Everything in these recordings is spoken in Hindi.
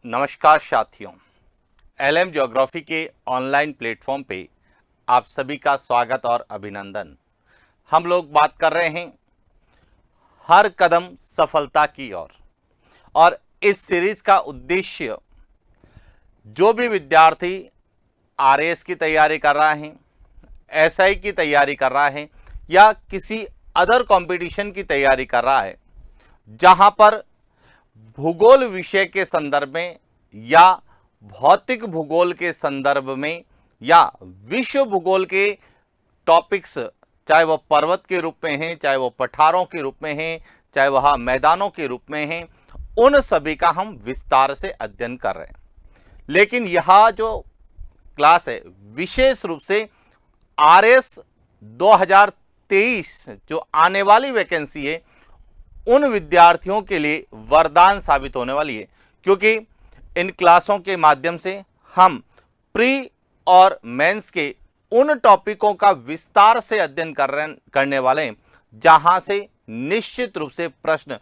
नमस्कार साथियों, एलएम ज्योग्राफी के ऑनलाइन प्लेटफॉर्म पे आप सभी का स्वागत और अभिनंदन। हम लोग बात कर रहे हैं हर कदम सफलता की ओर और इस सीरीज का उद्देश्य जो भी विद्यार्थी आरएएस की तैयारी कर रहा है, एसआई की तैयारी कर रहा है या किसी अदर कंपटीशन की तैयारी कर रहा है जहां पर भूगोल विषय के संदर्भ में या भौतिक भूगोल के संदर्भ में या विश्व भूगोल के टॉपिक्स, चाहे वह पर्वत के रूप में हैं, चाहे वह पठारों के रूप में हैं, चाहे वह मैदानों के रूप में हैं, उन सभी का हम विस्तार से अध्ययन कर रहे हैं। लेकिन यह जो क्लास है विशेष रूप से आरएस 2023 जो आने वाली वैकेंसी है उन विद्यार्थियों के लिए वरदान साबित होने वाली है, क्योंकि इन क्लासों के माध्यम से हम प्री और मेंस के उन टॉपिकों का विस्तार से अध्ययन करने वाले हैं जहां से निश्चित रूप से प्रश्न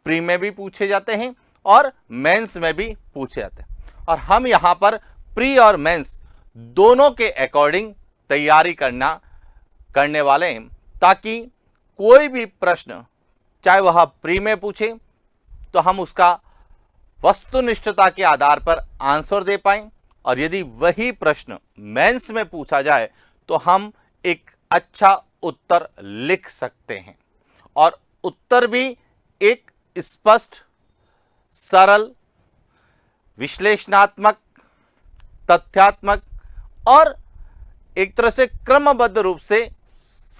प्री में भी पूछे जाते हैं और मेंस में भी पूछे जाते हैं। और हम यहां पर प्री और मेंस दोनों के अकॉर्डिंग तैयारी करने वाले हैं, ताकि कोई भी प्रश्न चाहे वह प्री में पूछे तो हम उसका वस्तुनिष्ठता के आधार पर आंसर दे पाएं, और यदि वही प्रश्न मेंस में पूछा जाए तो हम एक अच्छा उत्तर लिख सकते हैं, और उत्तर भी एक स्पष्ट, सरल, विश्लेषणात्मक, तथ्यात्मक और एक तरह से क्रमबद्ध रूप से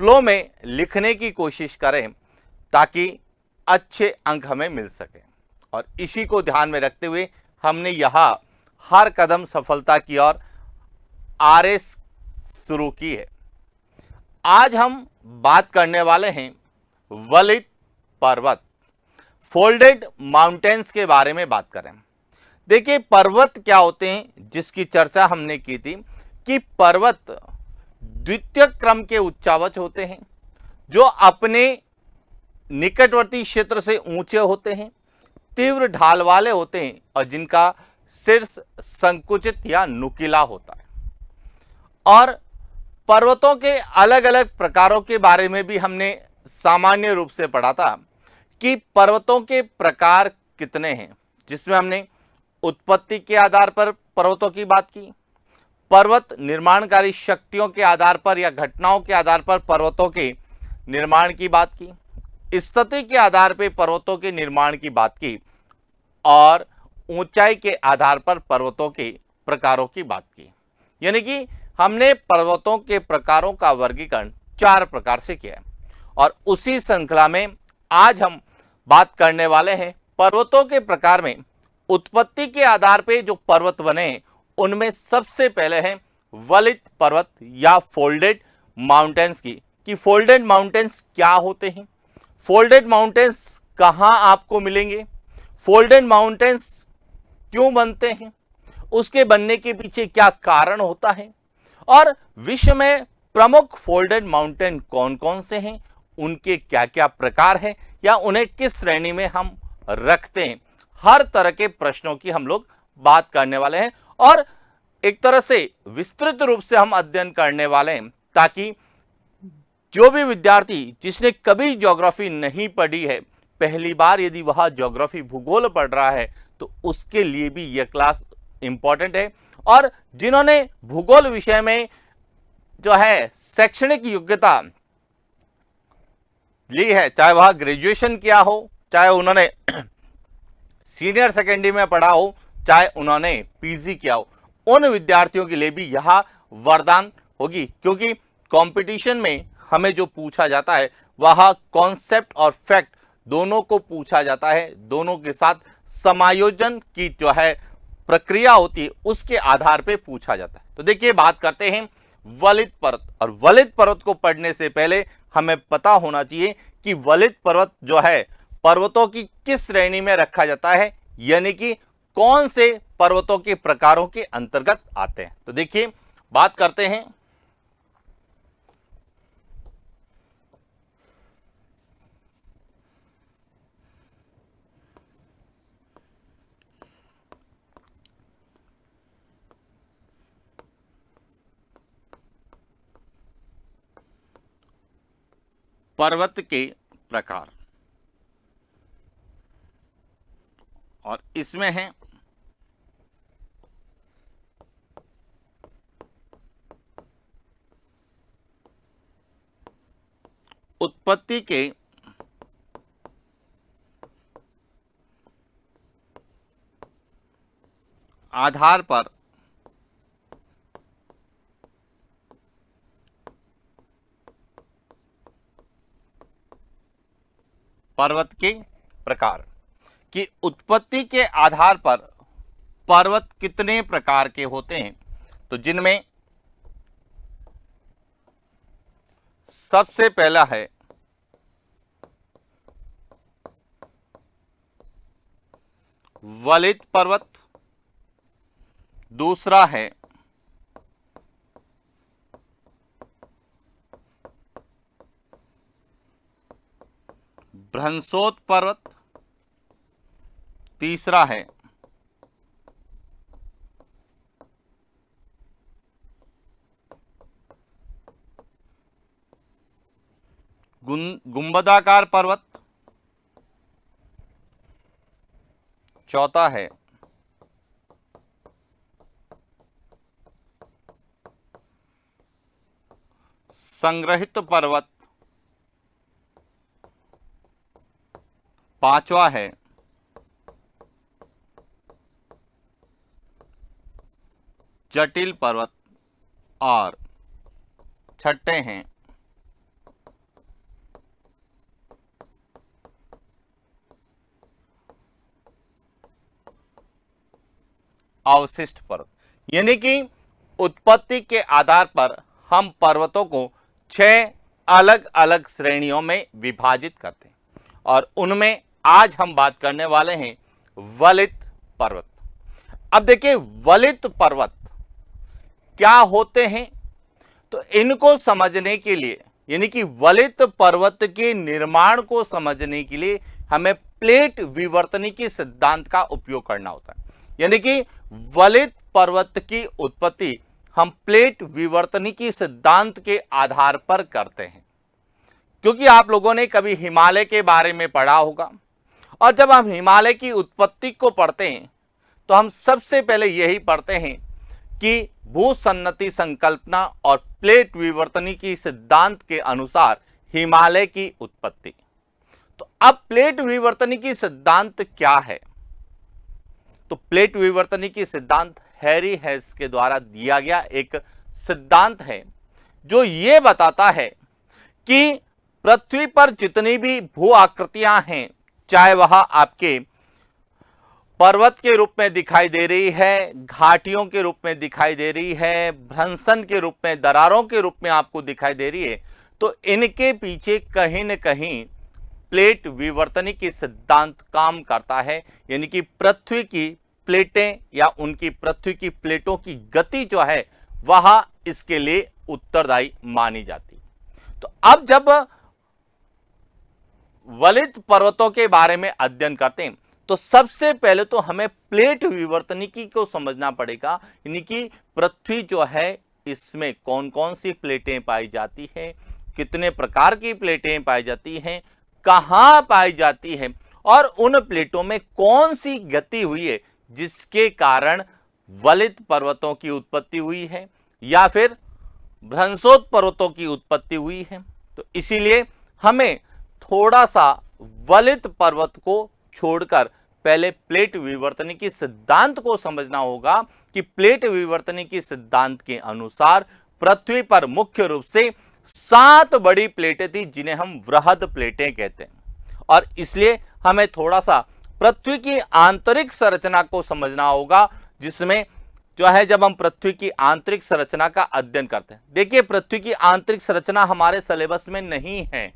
फ्लो में लिखने की कोशिश करें ताकि अच्छे अंक हमें मिल सके। और इसी को ध्यान में रखते हुए हमने यहां हर कदम सफलता की ओर आरएस शुरू की है। आज हम बात करने वाले हैं वलित पर्वत, फोल्डेड माउंटेन्स के बारे में बात करें। देखिए, पर्वत क्या होते हैं जिसकी चर्चा हमने की थी कि पर्वत द्वितीय क्रम के उच्चावच होते हैं जो अपने निकटवर्ती क्षेत्र से ऊंचे होते हैं, तीव्र ढाल वाले होते हैं और जिनका शीर्ष संकुचित या नुकीला होता है। और पर्वतों के अलग अलग प्रकारों के बारे में भी हमने सामान्य रूप से पढ़ा था कि पर्वतों के प्रकार कितने हैं, जिसमें हमने उत्पत्ति के आधार पर पर्वतों की बात की, पर्वत निर्माणकारी शक्तियों के आधार पर या घटनाओं के आधार पर पर्वतों के निर्माण की बात की, स्थिति के आधार पर पर्वतों के निर्माण की बात की, और ऊंचाई के आधार पर पर्वतों के प्रकारों की बात की। यानी कि हमने पर्वतों के प्रकारों का वर्गीकरण 4 प्रकार से किया है। और उसी श्रृंखला में आज हम बात करने वाले हैं पर्वतों के प्रकार में उत्पत्ति के आधार पर जो पर्वत बने उनमें सबसे पहले है वलित पर्वत या फोल्डेड माउंटेन्स की, कि फोल्डेड माउंटेन्स क्या होते हैं, फोल्डेड माउंटेन्स कहां आपको मिलेंगे, फोल्डेड माउंटेन्स क्यों बनते हैं, उसके बनने के पीछे क्या कारण होता है, और विश्व में प्रमुख फोल्डेड माउंटेन कौन कौन से हैं, उनके क्या क्या प्रकार हैं या उन्हें किस श्रेणी में हम रखते हैं। हर तरह के प्रश्नों की हम लोग बात करने वाले हैं और एक तरह से विस्तृत रूप से हम अध्ययन करने वाले हैं, ताकि जो भी विद्यार्थी जिसने कभी ज्योग्राफी नहीं पढ़ी है, पहली बार यदि वह ज्योग्राफी भूगोल पढ़ रहा है तो उसके लिए भी यह क्लास इंपॉर्टेंट है। और जिन्होंने भूगोल विषय में जो है शैक्षणिक योग्यता ली है, चाहे वह ग्रेजुएशन किया हो, चाहे उन्होंने सीनियर सेकेंडरी में पढ़ा हो, चाहे उन्होंने पीजी किया हो, उन विद्यार्थियों के लिए भी यह वरदान होगी, क्योंकि कंपटीशन में हमें जो पूछा जाता है वह कॉन्सेप्ट और फैक्ट दोनों को पूछा जाता है, दोनों के साथ समायोजन की जो है प्रक्रिया होती है उसके आधार पे पूछा जाता है। तो देखिए, बात करते हैं वलित पर्वत। और वलित पर्वत को पढ़ने से पहले हमें पता होना चाहिए कि वलित पर्वत जो है पर्वतों की किस श्रेणी में रखा जाता है, यानी कि कौन से पर्वतों के प्रकारों के अंतर्गत आते हैं। तो देखिए, बात करते हैं पर्वत के प्रकार, और इसमें है उत्पत्ति के आधार पर पर्वत के प्रकार, कि उत्पत्ति के आधार पर पर्वत कितने प्रकार के होते हैं। तो जिनमें सबसे पहला है वलित पर्वत, दूसरा है भ्रंशोत पर्वत, तीसरा है गुंबदाकार पर्वत, चौथा है संग्रहित पर्वत, पांचवा है जटिल पर्वत, और छठे हैं अवशिष्ट पर्वत। यानी कि उत्पत्ति के आधार पर हम पर्वतों को 6 अलग अलग श्रेणियों में विभाजित करते हैं, और उनमें आज हम बात करने वाले हैं वलित पर्वत। अब देखिए वलित पर्वत क्या होते हैं, तो इनको समझने के लिए, यानी कि वलित पर्वत के निर्माण को समझने के लिए हमें प्लेट विवर्तनिकी सिद्धांत का उपयोग करना होता है। यानी कि वलित पर्वत की उत्पत्ति हम प्लेट विवर्तनिकी सिद्धांत के आधार पर करते हैं, क्योंकि आप लोगों ने कभी हिमालय के बारे में पढ़ा होगा, और जब हम हिमालय की उत्पत्ति को पढ़ते हैं तो हम सबसे पहले यही पढ़ते हैं कि भूसन्नति संकल्पना और प्लेट विवर्तनिकी सिद्धांत के अनुसार हिमालय की उत्पत्ति। तो अब प्लेट विवर्तनिकी सिद्धांत क्या है, तो प्लेट विवर्तनिकी सिद्धांत हैरी हेस के द्वारा दिया गया एक सिद्धांत है जो ये बताता है कि पृथ्वी पर जितनी भी भू आकृतियां हैं, चाहे वह आपके पर्वत के रूप में दिखाई दे रही है, घाटियों के रूप में दिखाई दे रही है, भ्रंशन के रूप में, दरारों के रूप में आपको दिखाई दे रही है, तो इनके पीछे कहीं न कहीं प्लेट विवर्तनिकी सिद्धांत काम करता है। यानी कि पृथ्वी की प्लेटें या उनकी पृथ्वी की प्लेटों की गति जो है वह इसके लिए उत्तरदायी मानी जाती। तो अब जब वलित पर्वतों के बारे में अध्ययन करते हैं तो सबसे पहले तो हमें प्लेट विवर्तनिकी को समझना पड़ेगा, यानी कि पृथ्वी जो है इसमें कौन कौन सी प्लेटें पाई जाती हैं, कितने प्रकार की प्लेटें पाई जाती हैं, कहां पाई जाती हैं, और उन प्लेटों में कौन सी गति हुई है जिसके कारण वलित पर्वतों की उत्पत्ति हुई है या फिर भ्रंशोत पर्वतों की उत्पत्ति हुई है। तो इसीलिए हमें थोड़ा सा वलित पर्वत को छोड़कर पहले प्लेट विवर्तनिकी सिद्धांत को समझना होगा कि प्लेट विवर्तनिकी सिद्धांत के अनुसार पृथ्वी पर मुख्य रूप से 7 बड़ी प्लेटें थी जिन्हें हम वृहद प्लेटें कहते हैं, और इसलिए हमें थोड़ा सा पृथ्वी की आंतरिक संरचना को समझना होगा, जिसमें जो है जब हम पृथ्वी की आंतरिक संरचना का अध्ययन करते हैं, देखिए पृथ्वी की आंतरिक संरचना हमारे सिलेबस में नहीं है,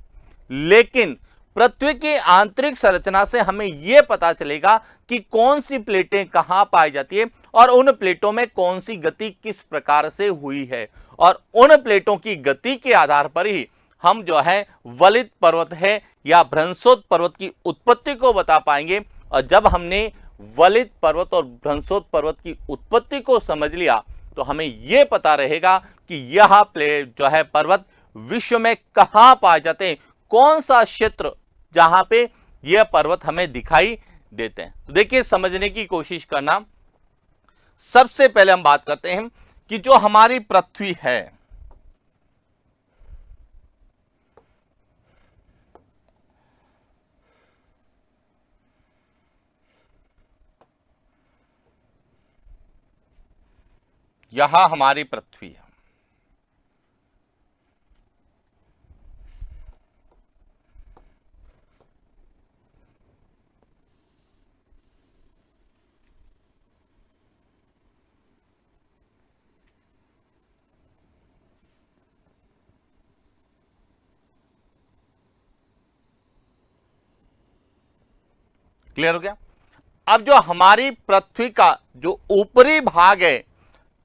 लेकिन पृथ्वी की आंतरिक संरचना से हमें यह पता चलेगा कि कौन सी प्लेटें कहां पाई जाती है और उन प्लेटों में कौन सी गति किस प्रकार से हुई है, और उन प्लेटों की गति के आधार पर ही हम जो है वलित पर्वत है या भ्रंशोत पर्वत की उत्पत्ति को बता पाएंगे। और जब हमने वलित पर्वत और भ्रंशोत पर्वत की उत्पत्ति को समझ लिया तो हमें यह पता रहेगा कि यह प्लेट जो है पर्वत विश्व में कहां पाए जाते हैं, कौन सा क्षेत्र जहां पे यह पर्वत हमें दिखाई देते हैं। तो देखिए, समझने की कोशिश करना। सबसे पहले हम बात करते हैं कि जो हमारी पृथ्वी है, यहां हमारी पृथ्वी है। क्लियर हो गया। अब जो हमारी पृथ्वी का जो ऊपरी भाग है,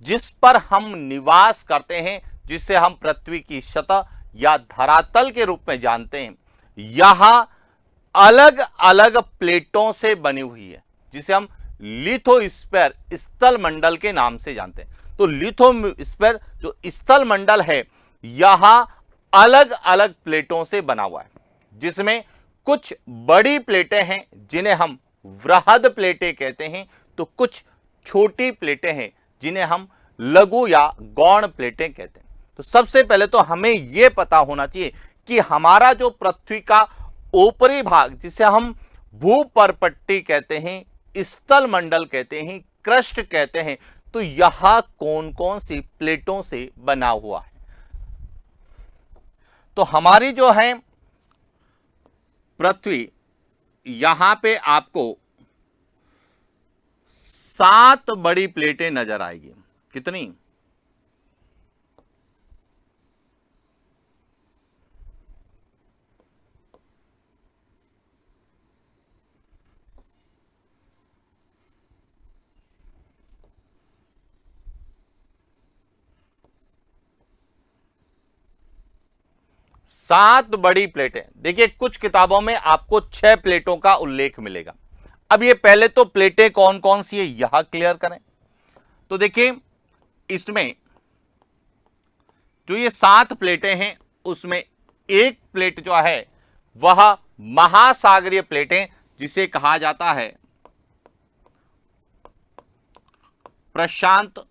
जिस पर हम निवास करते हैं, जिसे हम पृथ्वी की सतह या धरातल के रूप में जानते हैं, यहां अलग अलग प्लेटों से बनी हुई है, जिसे हम लिथोस्फीयर स्थल मंडल के नाम से जानते हैं। तो लिथोस्फीयर जो स्थल मंडल है, यहां अलग अलग प्लेटों से बना हुआ है, जिसमें कुछ बड़ी प्लेटें हैं जिन्हें हम वृहद प्लेटें कहते हैं, तो कुछ छोटी प्लेटें हैं जिन्हें हम लघु या गौण प्लेटें कहते हैं। तो सबसे पहले तो हमें यह पता होना चाहिए कि हमारा जो पृथ्वी का ऊपरी भाग, जिसे हम भूपर्पट्टी कहते हैं, स्थल मंडल कहते हैं, क्रस्ट कहते हैं, तो यह कौन कौन सी प्लेटों से बना हुआ है। तो हमारी जो है पृथ्वी, यहां पे आपको 7 बड़ी प्लेटें नजर आएगी। कितनी? 7 बड़ी प्लेटें। देखिए, कुछ किताबों में आपको 6 प्लेटों का उल्लेख मिलेगा। अब ये पहले तो प्लेटें कौन कौन सी है यह क्लियर करें। तो देखिए, इसमें जो ये 7 प्लेटें हैं, उसमें एक प्लेट जो है वह महासागरीय प्लेटें, जिसे कहा जाता है प्रशांत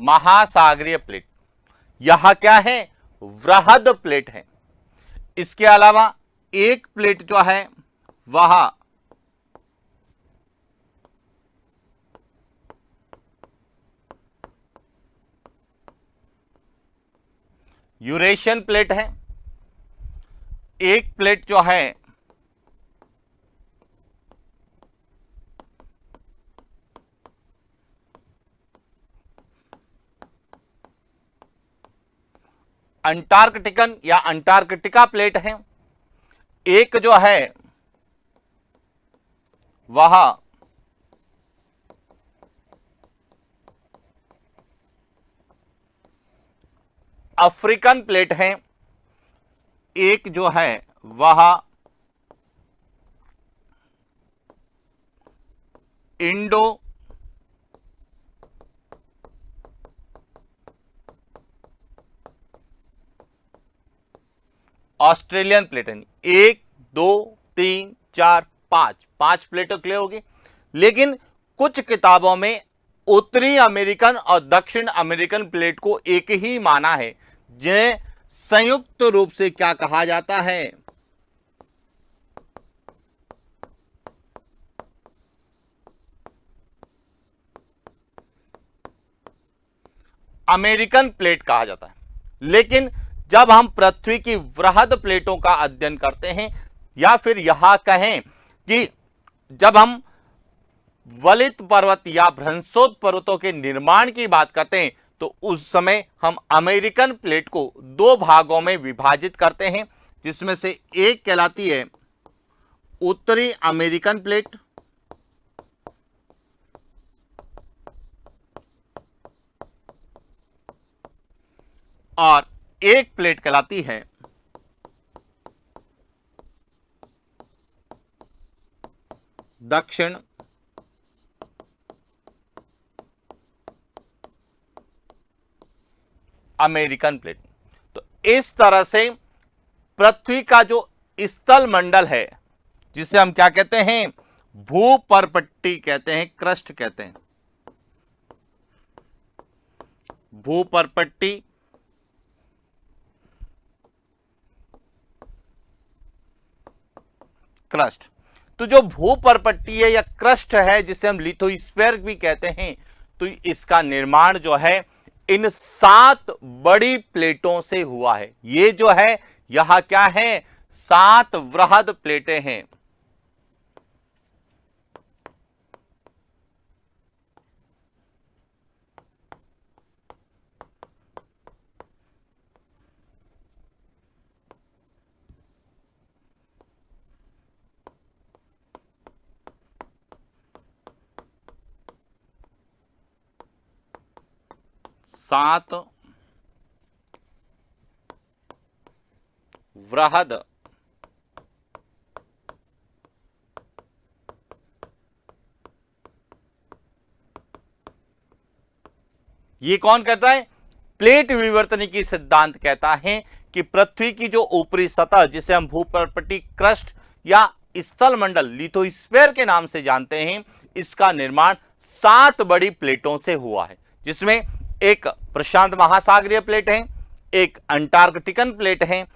महासागरीय प्लेट। यह क्या है? वृहद प्लेट है। इसके अलावा एक प्लेट जो है वह यूरेशियन प्लेट है। एक प्लेट जो है अंटार्कटिकन या अंटार्कटिका प्लेट है। एक जो है वह अफ्रीकन प्लेट है। एक जो है वह इंडो ऑस्ट्रेलियन प्लेट है। 1 2 3 4 5 प्लेटें क्लियर होगी। लेकिन कुछ किताबों में उत्तरी अमेरिकन और दक्षिण अमेरिकन प्लेट को एक ही माना है, जिन्हें संयुक्त रूप से क्या कहा जाता है? अमेरिकन प्लेट कहा जाता है। लेकिन जब हम पृथ्वी की वृहद प्लेटों का अध्ययन करते हैं, या फिर यह कहें कि जब हम वलित पर्वत या भ्रंशोत पर्वतों के निर्माण की बात करते हैं, तो उस समय हम अमेरिकन प्लेट को 2 भागों में विभाजित करते हैं, जिसमें से एक कहलाती है उत्तरी अमेरिकन प्लेट और एक प्लेट कहलाती है दक्षिण अमेरिकन प्लेट। तो इस तरह से पृथ्वी का जो स्थल मंडल है, जिसे हम क्या कहते हैं, भूपर्पट्टी कहते हैं, क्रस्ट कहते हैं, भूपर्पट्टी, क्रस्ट। तो जो भूपर्पट्टी है या क्रस्ट है, जिसे हम लिथोस्फीयर भी कहते हैं, तो इसका निर्माण जो है इन 7 बड़ी प्लेटों से हुआ है। ये जो है यहां क्या है, 7 वृहद प्लेटें हैं। सात वृहद ये कौन कहता है, प्लेट विवर्तनिकी सिद्धांत कहता है कि पृथ्वी की जो ऊपरी सतह, जिसे हम भूपर्पट्टी, क्रस्ट या स्थल मंडल, लिथोस्फीयर के नाम से जानते हैं, इसका निर्माण 7 बड़ी प्लेटों से हुआ है, जिसमें एक प्रशांत महासागरीय प्लेट है, एक अंटार्कटिकन प्लेट है,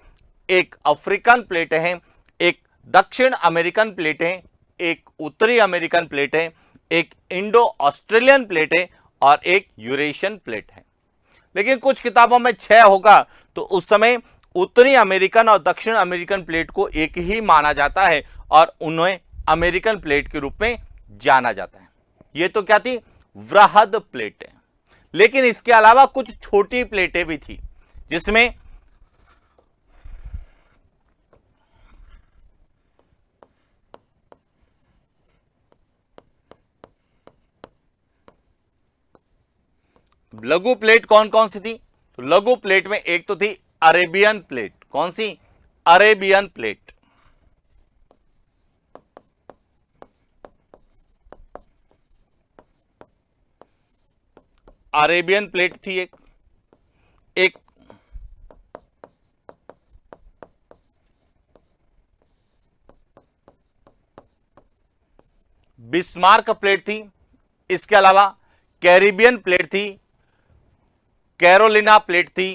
एक अफ्रीकन प्लेट है, एक दक्षिण अमेरिकन प्लेट है, एक उत्तरी अमेरिकन प्लेट है, एक इंडो ऑस्ट्रेलियन प्लेट है और एक यूरेशियन प्लेट है। लेकिन कुछ किताबों में 6 होगा, तो उस समय उत्तरी अमेरिकन और दक्षिण अमेरिकन प्लेट को एक ही माना जाता है और उन्हें अमेरिकन प्लेट के रूप में जाना जाता है। ये तो क्या थी, वृहद प्लेटें। लेकिन इसके अलावा कुछ छोटी प्लेटें भी थी, जिसमें लघु प्लेट कौन कौन सी थी, तो लघु प्लेट में एक तो थी अरेबियन प्लेट। कौन सी, अरेबियन प्लेट। अरेबियन प्लेट थी एक एक बिस्मार्क प्लेट थी। इसके अलावा कैरिबियन प्लेट थी, कैरोलिना प्लेट थी,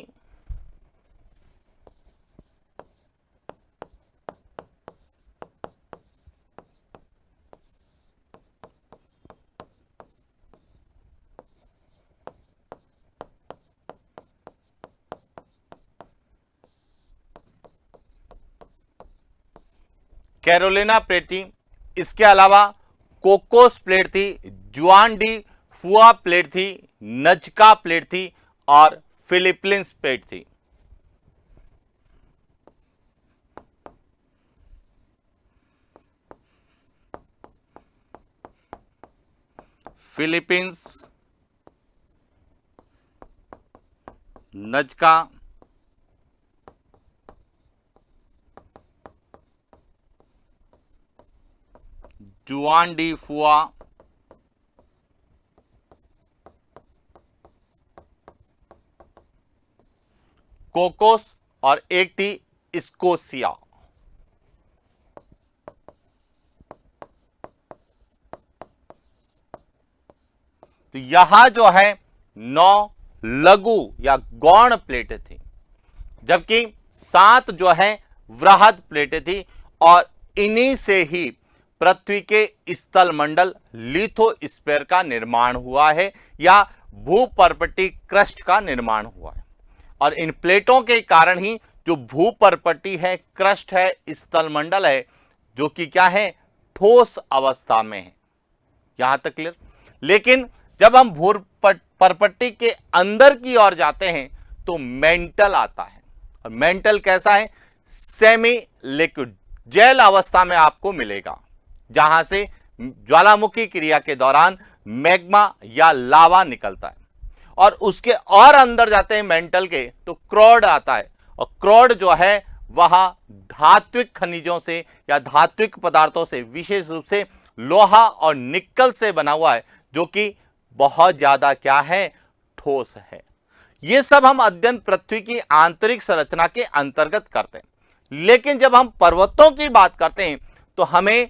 कैरोलिना प्लेट थी। इसके अलावा कोकोस प्लेट थी, जुआन डी फुआ प्लेट थी, नजका प्लेट थी और फिलीपींस प्लेट थी। फिलीपींस, नजका, जुआन डी फुआ, कोकोस और एक थी स्कोसिया। तो यहां जो है 9 लघु या गौण प्लेटें थी, जबकि 7 जो है वृहद प्लेटें थी। और इन्हीं से ही पृथ्वी के स्थल मंडल लिथोस्फीयर का निर्माण हुआ है या भूपर्पट्टी क्रस्ट का निर्माण हुआ है। और इन प्लेटों के कारण ही जो भूपर्पट्टी है, क्रस्ट है, स्थल मंडल है, जो कि क्या है, ठोस अवस्था में है। यहां तक क्लियर। लेकिन जब हम भूपर्पट्टी के अंदर की ओर जाते हैं तो मेंटल आता है। और मेंटल कैसा है, सेमी लिक्विड, जेल अवस्था में आपको मिलेगा, जहां से ज्वालामुखी क्रिया के दौरान मैग्मा या लावा निकलता है। और उसके और अंदर जाते हैं मेंटल के तो क्रोड आता है। और क्रोड जो है वह धात्विक खनिजों से या धात्विक पदार्थों से, विशेष रूप से लोहा और निकल से बना हुआ है, जो कि बहुत ज्यादा क्या है, ठोस है। ये सब हम अध्ययन पृथ्वी की आंतरिक संरचना के अंतर्गत करते हैं। लेकिन जब हम पर्वतों की बात करते हैं तो हमें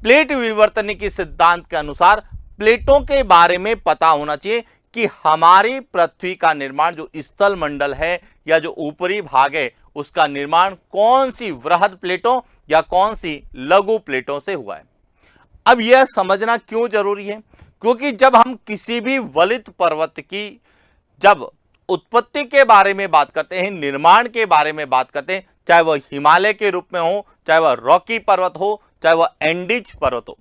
प्लेट विवर्तनिकी सिद्धांत के अनुसार प्लेटों के बारे में पता होना चाहिए कि हमारी पृथ्वी का निर्माण जो स्थल मंडल है या जो ऊपरी भाग है उसका निर्माण कौन सी वृहद प्लेटों या कौन सी लघु प्लेटों से हुआ है। अब यह समझना क्यों जरूरी है, क्योंकि जब हम किसी भी वलित पर्वत की जब उत्पत्ति के बारे में बात करते हैं, निर्माण के बारे में बात करते हैं, चाहे वह हिमालय के रूप में हो, चाहे वह रॉकी पर्वत हो, चाहे वह एंडीज पर्वत हो,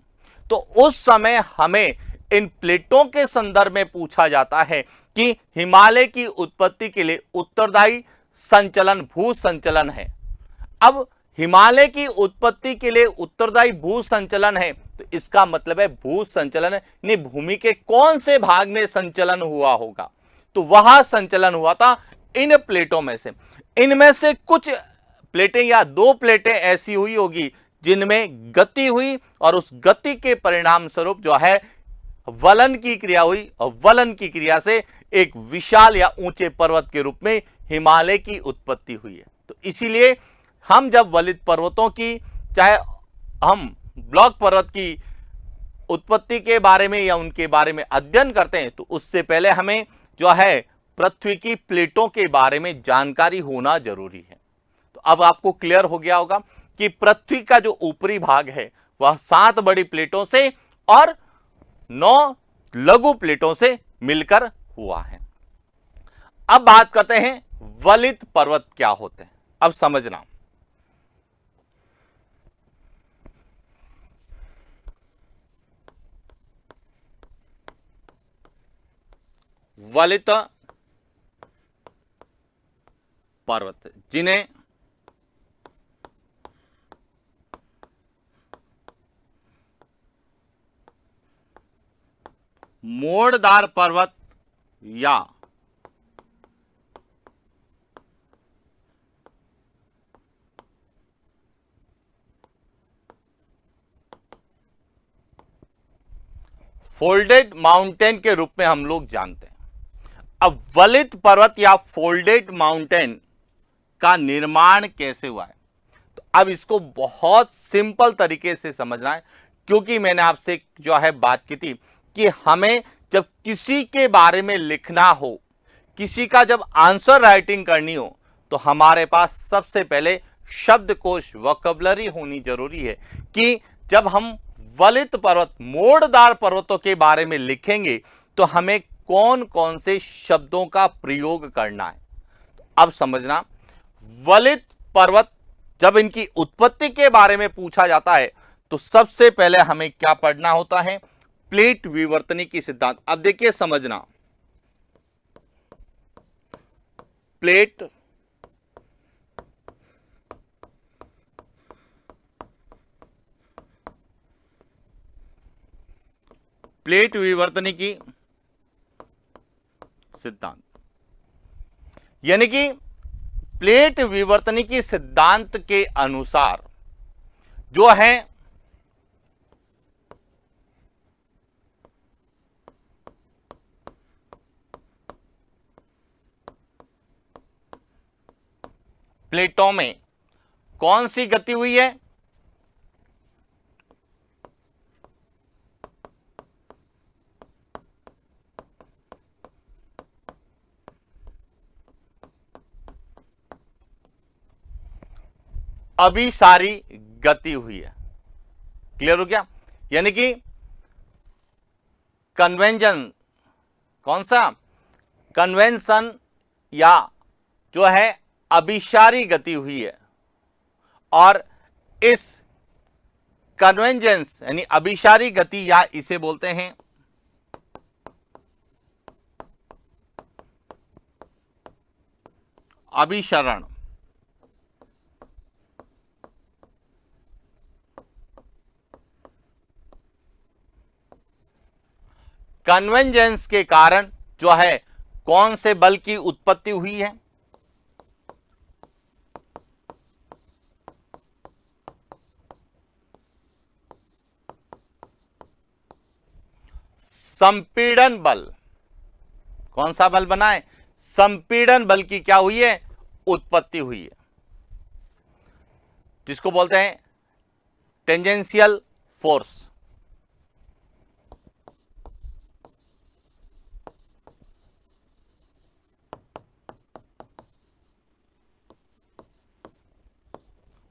तो उस समय हमें इन प्लेटों के संदर्भ में पूछा जाता है कि हिमालय की उत्पत्ति के लिए उत्तरदायी संचलन भू संचलन है। अब हिमालय की उत्पत्ति के लिए उत्तरदायी भू संचलन है तो इसका मतलब है भू संचलन यानी भूमि के कौन से भाग में संचलन हुआ होगा, तो वह संचलन हुआ था इन प्लेटों में से। इनमें से कुछ प्लेटें या दो प्लेटें ऐसी हुई होगी जिनमें गति हुई और उस गति के परिणाम स्वरूप जो है वलन की क्रिया हुई और वलन की क्रिया से एक विशाल या ऊंचे पर्वत के रूप में हिमालय की उत्पत्ति हुई है। तो इसीलिए हम जब वलित पर्वतों की, चाहे हम ब्लॉक पर्वत की उत्पत्ति के बारे में या उनके बारे में अध्ययन करते हैं तो उससे पहले हमें जो है पृथ्वी की प्लेटों के बारे में जानकारी होना जरूरी है। तो अब आपको क्लियर हो गया होगा कि पृथ्वी का जो ऊपरी भाग है वह 7 बड़ी प्लेटों से और 9 लघु प्लेटों से मिलकर हुआ है। अब बात करते हैं वलित पर्वत क्या होते हैं। अब समझना, वलित पर्वत जिन्हें मोड़दार पर्वत या फोल्डेड माउंटेन के रूप में हम लोग जानते हैं। अब वलित पर्वत या फोल्डेड माउंटेन का निर्माण कैसे हुआ है, तो अब इसको बहुत सिंपल तरीके से समझना है, क्योंकि मैंने आपसे जो है बात की थी कि हमें जब किसी के बारे में लिखना हो, किसी का जब आंसर राइटिंग करनी हो, तो हमारे पास सबसे पहले शब्दकोश वोकैबुलरी होनी जरूरी है कि जब हम वलित पर्वत मोड़दार पर्वतों के बारे में लिखेंगे तो हमें कौन कौन से शब्दों का प्रयोग करना है। अब समझना, वलित पर्वत जब इनकी उत्पत्ति के बारे में पूछा जाता है तो सबसे पहले हमें क्या पढ़ना होता है, प्लेट विवर्तनिकी सिद्धांत। अब देखिए समझना, प्लेट विवर्तनिकी सिद्धांत यानी कि प्लेट विवर्तनिकी सिद्धांत के अनुसार जो है प्लेटों में कौन सी गति हुई है, अभिसारी गति हुई है। क्लियर हो गया, यानी कि कन्वेंशन, कौन सा कन्वेंशन या जो है अभिसारी गति हुई है, और इस कन्वेंजेंस यानी अभिसारी गति या इसे बोलते हैं अभिसरण। कन्वेंजेंस के कारण जो है कौन से बल की उत्पत्ति हुई है, संपीड़न बल। कौन सा बल बना है, संपीड़न बल की क्या हुई है, उत्पत्ति हुई है, जिसको बोलते हैं टेंजेंशियल फोर्स।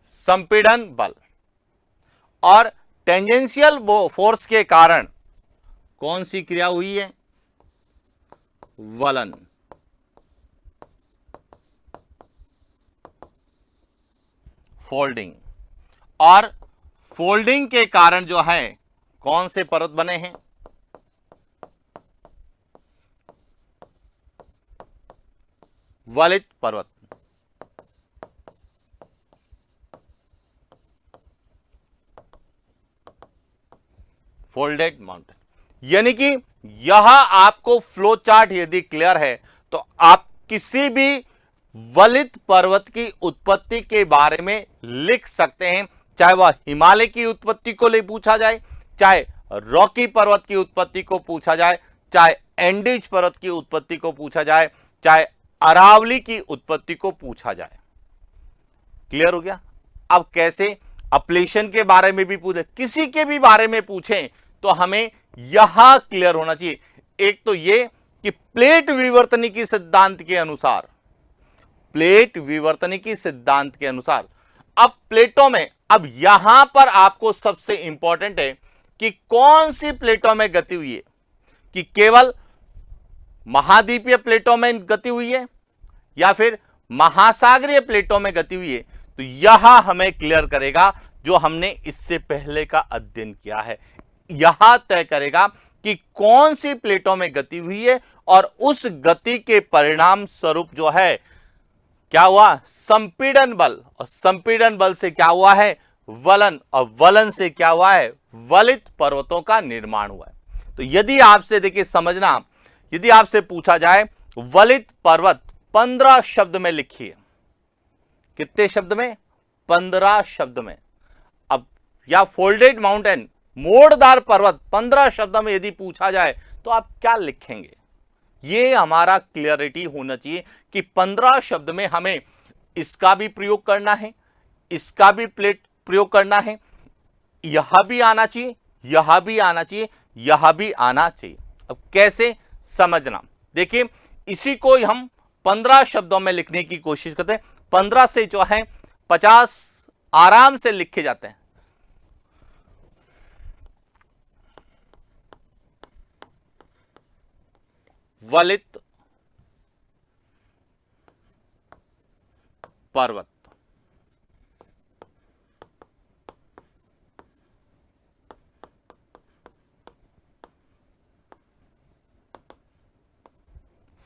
संपीड़न बल। और टेंजेंशियल फोर्स के कारण कौन सी क्रिया हुई है, वलन। फोल्डिंग। और फोल्डिंग के कारण जो है कौन से पर्वत बने हैं, वलित पर्वत। Folded mountain. यानी कि यह आपको फ्लो चार्ट यदि क्लियर है तो आप किसी भी वलित पर्वत की उत्पत्ति के बारे में लिख सकते हैं, चाहे वह हिमालय की उत्पत्ति को ले पूछा जाए, चाहे रॉकी पर्वत की उत्पत्ति को पूछा जाए, चाहे एंडीज पर्वत की उत्पत्ति को पूछा जाए, चाहे अरावली की उत्पत्ति को पूछा जाए। क्लियर हो गया। अब कैसे अपलेशन के बारे में भी पूछे, किसी के भी बारे में पूछें तो हमें यहां क्लियर होना चाहिए। एक तो यह कि प्लेट विवर्तनिकी सिद्धांत के अनुसार, प्लेट विवर्तनिकी सिद्धांत के अनुसार अब प्लेटों में, अब यहां पर आपको सबसे इंपॉर्टेंट है कि कौन सी प्लेटों में गति हुई है, कि केवल महाद्वीपीय प्लेटों में गति हुई है या फिर महासागरीय प्लेटों में गति हुई है। तो यह हमें क्लियर करेगा जो हमने इससे पहले का अध्ययन किया है, यह तय करेगा कि कौन सी प्लेटों में गति हुई है और उस गति के परिणाम स्वरूप जो है क्या हुआ, संपीड़न बल, और संपीड़न बल से क्या हुआ है, वलन, और वलन से क्या हुआ है, वलित पर्वतों का निर्माण हुआ है। तो यदि आपसे देखिए समझना, यदि आपसे पूछा जाए वलित पर्वत 15 शब्द में लिखिए, कितने शब्द में, 15 शब्द में। अब या फोल्डेड माउंटेन, मोड़दार पर्वत 15 शब्द में यदि पूछा जाए तो आप क्या लिखेंगे, ये हमारा क्लियरिटी होना चाहिए कि 15 शब्द में हमें इसका भी प्रयोग करना है, इसका भी प्लेट प्रयोग करना है, यह भी आना चाहिए, यह भी आना चाहिए, यह भी आना चाहिए। अब कैसे समझना, देखिए इसी को हम 15 शब्दों में लिखने की कोशिश करते हैं। 15 से जो है 50 आराम से लिखे जाते हैं। वलित पर्वत,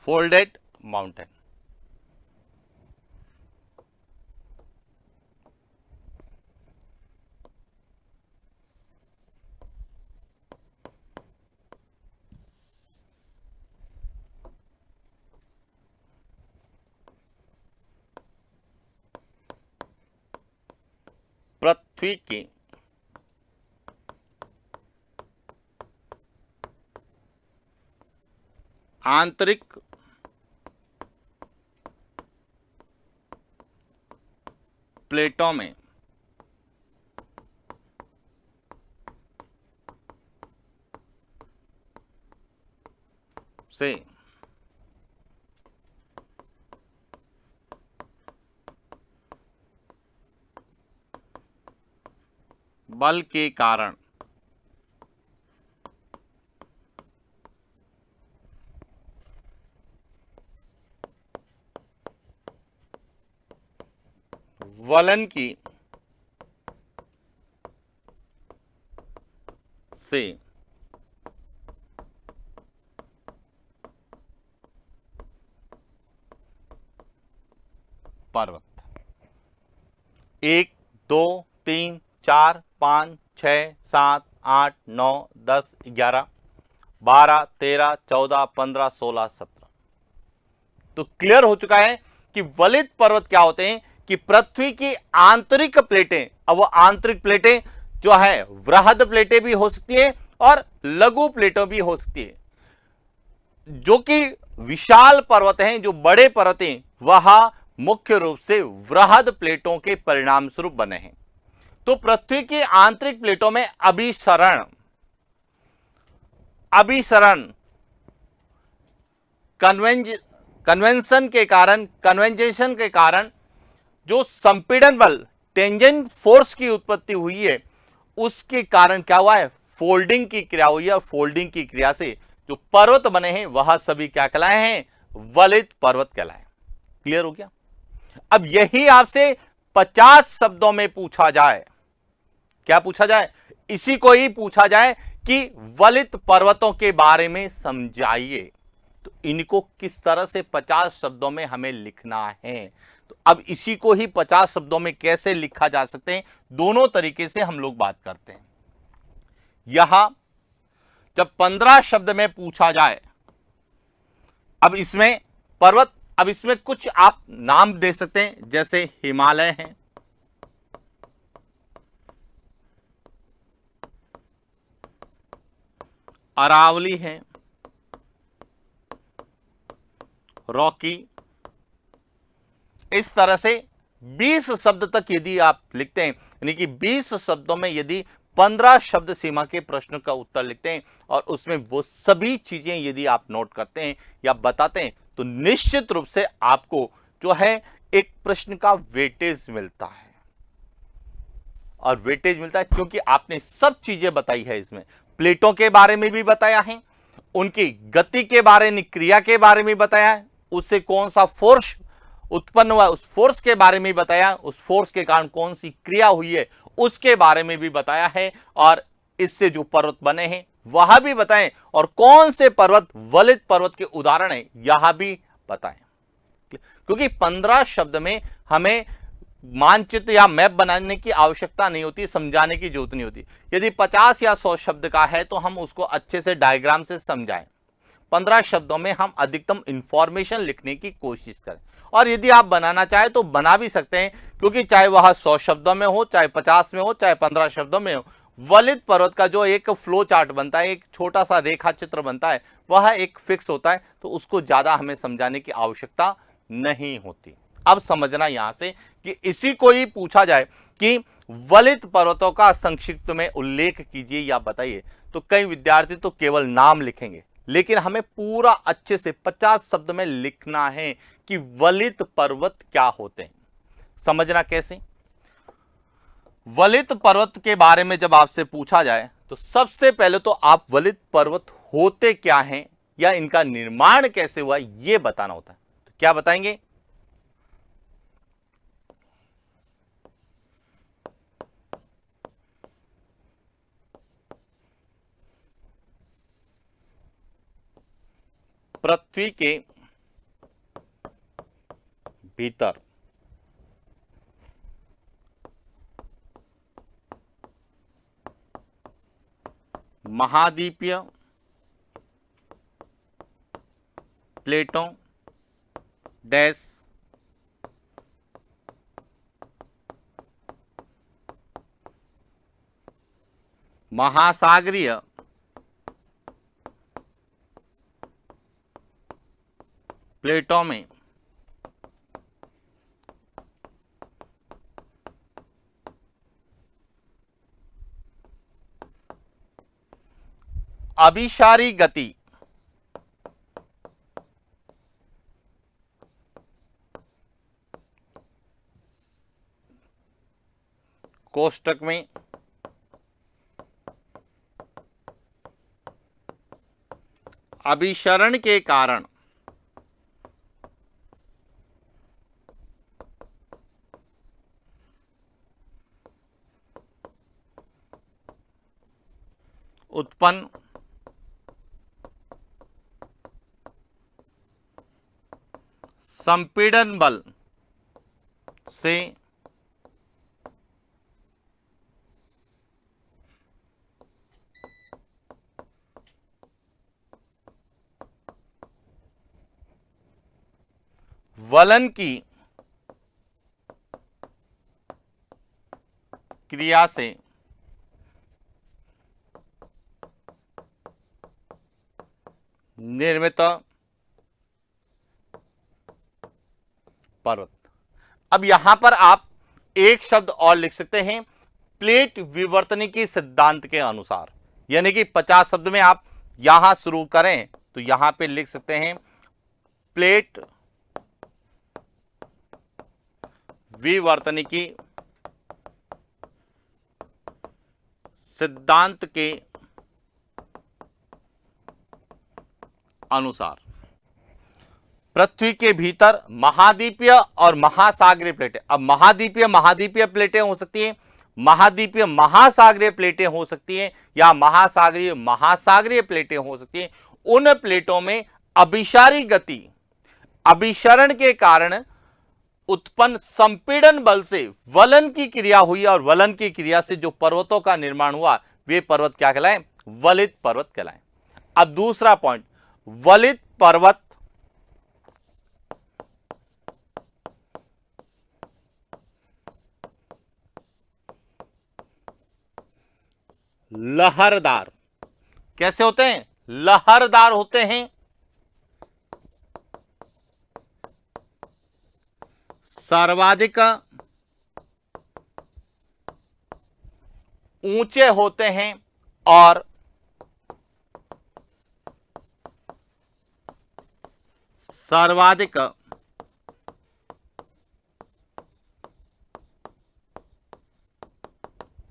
फोल्डेड माउंटेन। पृथ्वी की आंतरिक प्लेटों में से बल के कारण वलन की से पर्वत 1 2 3 4 5 6 7 8 9 10 11 12 13 14 15 16 17। तो क्लियर हो चुका है कि वलित पर्वत क्या होते हैं, कि पृथ्वी की आंतरिक प्लेटें, अब वो आंतरिक प्लेटें जो है वृहद प्लेटें भी हो सकती है और लघु प्लेटों भी हो सकती है। जो कि विशाल पर्वत हैं, जो बड़े पर्वत हैं, वह मुख्य रूप से वृहद प्लेटों के परिणाम स्वरूप बने हैं। तो पृथ्वी की आंतरिक प्लेटों में अभिसरण अभिसरण कन्वेंजेशन के कारण जो संपीड़न बल, टेंजेंट फोर्स की उत्पत्ति हुई है, उसके कारण क्या हुआ है, फोल्डिंग की क्रिया हुई है। फोल्डिंग की क्रिया से जो पर्वत बने हैं वह सभी क्या कहलाए हैं, वलित पर्वत कहलाए। क्लियर हो गया। अब यही आपसे 50 शब्दों में पूछा जाए, क्या पूछा जाए, इसी को ही पूछा जाए कि वलित पर्वतों के बारे में समझाइए, तो इनको किस तरह से 50 शब्दों में हमें लिखना है। तो अब इसी को ही 50 शब्दों में कैसे लिखा जा सकते हैं, दोनों तरीके से हम लोग बात करते हैं। यहां जब 15 शब्द में पूछा जाए, अब इसमें पर्वत, अब इसमें कुछ आप नाम दे सकते हैं, जैसे हिमालय है, अरावली है, रॉकी। इस तरह से 20 शब्द तक यदि आप लिखते हैं, यानी कि 20 शब्दों में यदि 15 शब्द सीमा के प्रश्न का उत्तर लिखते हैं और उसमें वो सभी चीजें यदि आप नोट करते हैं या बताते हैं, तो निश्चित रूप से आपको जो है एक प्रश्न का वेटेज मिलता है। और वेटेज मिलता है क्योंकि आपने सब चीजें बताई है। इसमें प्लेटों के बारे में भी बताया है, उनकी गति के बारे में, क्रिया के बारे में बताया है, उससे कौन सा फोर्स उत्पन्न हुआ उस फोर्स के बारे में बताया, उस फोर्स के कारण कौन सी क्रिया हुई है उसके बारे में भी बताया है, और इससे जो पर्वत बने हैं वह भी बताएं, और कौन से पर्वत वलित पर्वत के उदाहरण है यह भी बताएं। क्योंकि 15 शब्द में हमें मानचित्र या मैप बनाने की आवश्यकता नहीं होती, समझाने की जरूरत नहीं होती। यदि 50 या 100 शब्द का है तो हम उसको अच्छे से डायग्राम से समझाएं। 15 शब्दों में हम अधिकतम इंफॉर्मेशन लिखने की कोशिश करें, और यदि आप बनाना चाहे तो बना भी सकते हैं, क्योंकि चाहे वह 100 शब्दों में हो, चाहे 50 में हो, चाहे 15 शब्दों में हो, वलित पर्वत का जो एक फ्लो चार्ट बनता है, एक छोटा सा रेखा चित्र बनता है, वह एक फिक्स होता है, तो उसको ज्यादा हमें समझाने की आवश्यकता नहीं होती। अब समझना यहां से कि इसी को ही पूछा जाए कि वलित पर्वतों का संक्षिप्त में उल्लेख कीजिए या बताइए, तो कई विद्यार्थी तो केवल नाम लिखेंगे, लेकिन हमें पूरा अच्छे से 50 शब्द में लिखना है कि वलित पर्वत क्या होते हैं। समझना कैसे, वलित पर्वत के बारे में जब आपसे पूछा जाए तो सबसे पहले तो आप वलित पर्वत होते क्या हैं या इनका निर्माण कैसे हुआ यह बताना होता है। तो क्या बताएंगे, पृथ्वी के भीतर महाद्वीपीय प्लेटों डैश महासागरीय प्लेटों में अभिसारी गति कोष्टक में अभिसरण के कारण उत्पन्न संपीड़न बल से वलन की क्रिया से निर्मित पर्वत। अब यहां पर आप एक शब्द और लिख सकते हैं, प्लेट विवर्तनिकी सिद्धांत के अनुसार, यानी कि 50 शब्द में आप यहां शुरू करें तो यहां पे लिख सकते हैं प्लेट विवर्तनिकी सिद्धांत के अनुसार पृथ्वी के भीतर महाद्वीपीय और महासागरीय प्लेटें, अब महाद्वीपीय प्लेटें हो सकती हैं, महाद्वीपीय महासागरीय प्लेटें हो सकती हैं, या महासागरीय प्लेटें हो सकती हैं। उन प्लेटों में अभिसारी गति, अभिसरण के कारण उत्पन्न संपीड़न बल से वलन की क्रिया हुई और वलन की क्रिया से जो पर्वतों का निर्माण हुआ वे पर्वत क्या कहलाएं? वलित पर्वत कहलाएं। अब दूसरा पॉइंट, वलित पर्वत लहरदार कैसे होते हैं? लहरदार होते हैं। सर्वाधिक ऊंचे होते हैं और सर्वाधिक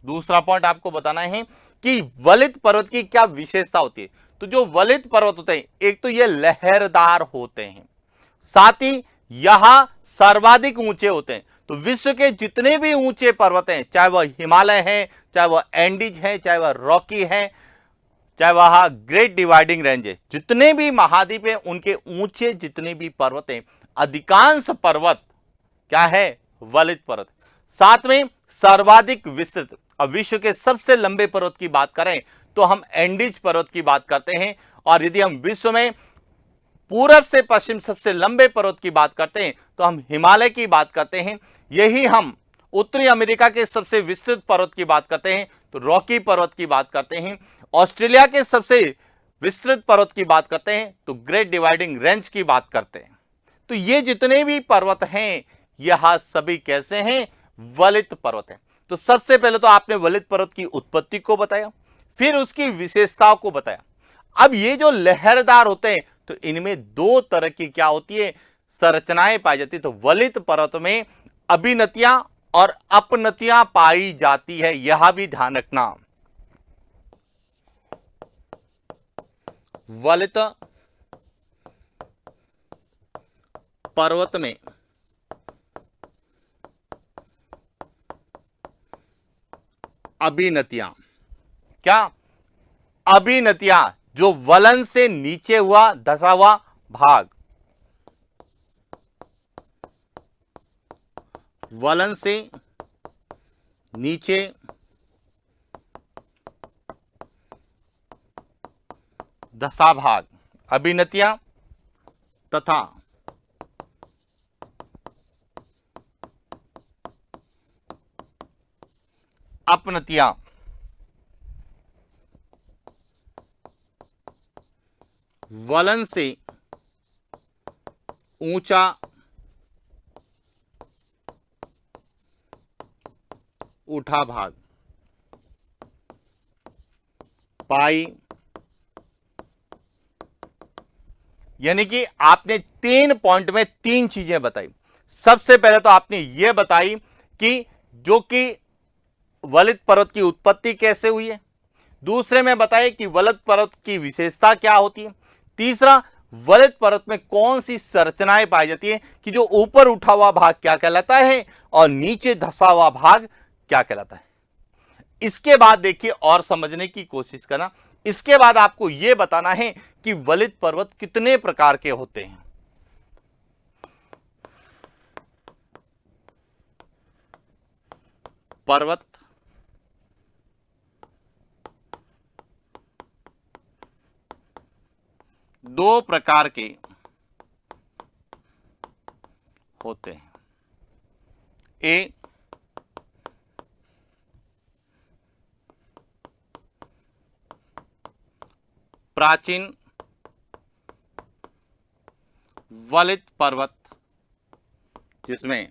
दूसरा पॉइंट आपको बताना है कि वलित पर्वत की क्या विशेषता होती है। तो जो वलित पर्वत होते हैं, एक तो ये लहरदार होते हैं, साथ ही यहां सर्वाधिक ऊंचे होते हैं। तो विश्व के जितने भी ऊंचे पर्वत हैं, चाहे वह हिमालय है, चाहे वह एंडीज है, चाहे वह रॉकी है, चाहे वह ग्रेट डिवाइडिंग रेंज है, जितने भी महाद्वीप हैं उनके ऊंचे जितने भी पर्वत हैं, अधिकांश पर्वत क्या है? वलित पर्वत। साथ में सर्वाधिक विस्तृत, अब विश्व के सबसे लंबे पर्वत की बात करें तो हम एंडीज पर्वत की बात करते हैं, और यदि हम विश्व में पूरब से पश्चिम सबसे लंबे पर्वत की बात करते हैं तो हम हिमालय की बात करते हैं। यही हम उत्तरी अमेरिका के सबसे विस्तृत पर्वत की बात करते हैं तो रॉकी पर्वत की बात करते हैं। ऑस्ट्रेलिया के सबसे विस्तृत पर्वत की बात करते हैं तो ग्रेट डिवाइडिंग रेंज की बात करते हैं। तो ये जितने भी पर्वत हैं यह सभी कैसे हैं? वलित पर्वत हैं। तो सबसे पहले तो आपने वलित पर्वत की उत्पत्ति को बताया, फिर उसकी विशेषताओं को बताया। अब ये जो लहरदार होते हैं तो इनमें दो तरह की क्या होती है? संरचनाएं पाई जाती है। तो वलित पर्वत में अभिनतियां और अपनतियां पाई जाती है, यह भी ध्यान रखना। वलित पर्वत में अभिनतियां, क्या? अभिनतियां, जो वलन से नीचे हुआ धसा हुआ भाग, वलन से नीचे धसा भाग, अभिनतियां तथा अपनतियां वलन से ऊंचा उठा भाग पाई, यानी कि आपने 3 पॉइंट में 3 चीजें बताई। सबसे पहले तो आपने यह बताई कि जो कि वलित पर्वत की उत्पत्ति कैसे हुई है, दूसरे में बताया कि वलित पर्वत की विशेषता क्या होती है, तीसरा वलित पर्वत में कौन सी संरचनाएं पाई जाती है कि जो ऊपर उठा हुआ भाग क्या कहलाता है और नीचे धसा हुआ भाग क्या कहलाता है। इसके बाद देखिए और समझने की कोशिश करना, इसके बाद आपको यह बताना है कि वलित पर्वत कितने प्रकार के होते हैं। पर्वत दो प्रकार के होते हैं। ए, प्राचीन वलित पर्वत, जिसमें